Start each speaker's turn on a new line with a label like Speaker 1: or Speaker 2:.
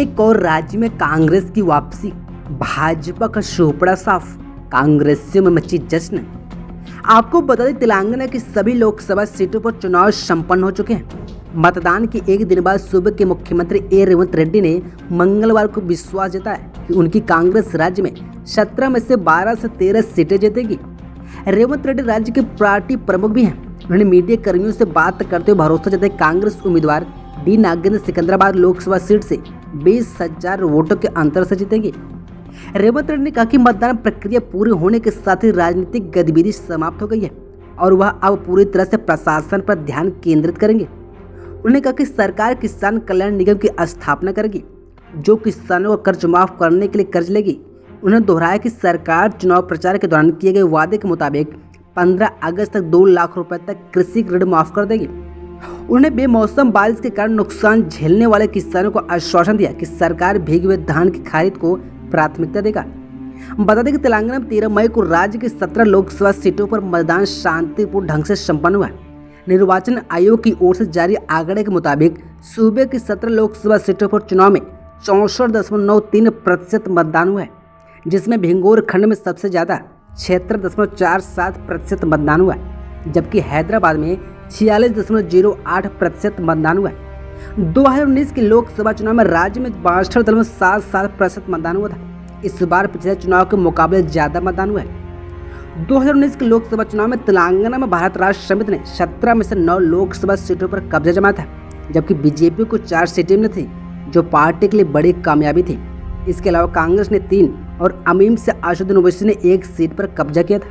Speaker 1: एक और राज्य में कांग्रेस की वापसी, भाजपा का शोपड़ा साफ, कांग्रेसियों में मची जश्न। आपको बता दें, तेलंगाना की सभी लोकसभा सीटों पर चुनाव संपन्न हो चुके हैं। मतदान के एक दिन बाद सुबह के मुख्यमंत्री रेवंत रेड्डी ने मंगलवार को विश्वास जताया कि उनकी कांग्रेस राज्य में 17 में से 12 से 13 सीटें जीतेगी। रेवंत रेड्डी राज्य के पार्टी प्रमुख भी हैं। उन्होंने मीडिया कर्मियों से बात करते हुए भरोसा जताया कांग्रेस उम्मीदवार डी नागेंद्र सिकंदराबाद लोकसभा सीट से 20,000 वोटों के अंतर से जीतेंगे। रेवंत रेड्डी ने कहा कि मतदान प्रक्रिया पूरी होने के साथ ही राजनीतिक गतिविधि समाप्त हो गई है और वह अब पूरी तरह से प्रशासन पर ध्यान केंद्रित करेंगे। उन्होंने कहा कि सरकार किसान कल्याण निगम की स्थापना करेगी, जो किसानों का कर्ज माफ करने के लिए कर्ज लेगी। उन्होंने दोहराया कि सरकार चुनाव प्रचार के दौरान किए गए वादे के मुताबिक 15 अगस्त तक 2 लाख रुपए तक कृषि ऋण माफ कर देगी। उन्होंने बेमौसम बारिश के कारण नुकसान झेलने वाले किसानों को आश्वासन दिया कि सरकार भीगे हुए धान की खरीद को प्राथमिकता देगा। बता दें कि तेलंगाना में 13 मई को राज्य की 17 लोकसभा सीटों पर मतदान शांतिपूर्ण ढंग से संपन्न हुआ। निर्वाचन आयोग की ओर से जारी आंकड़े के मुताबिक सूबे की 17 लोकसभा सीटों पर चुनाव में 64.93% मतदान हुआ है, जिसमें भिंगोर खंड में सबसे ज़्यादा 76.47% मतदान हुआ है, जबकि हैदराबाद में 46.08% मतदान हुआ है। 2019 के लोकसभा चुनाव में राज्य में 62.77% मतदान हुआ था। इस बार पिछले चुनाव के मुकाबले ज़्यादा मतदान हुआ है। 2019 के लोकसभा चुनाव में तेलंगाना में भारत राष्ट्र समिति ने 17 में से 9 लोकसभा सीटों पर कब्जा जमाया था, जबकि बीजेपी को 4 सीटें मिली थी, जो पार्टी के लिए बड़ी कामयाबी थी। इसके अलावा कांग्रेस ने 3 और अमीम से असदुद्दीन ओवैसी ने 1 सीट पर कब्जा किया था।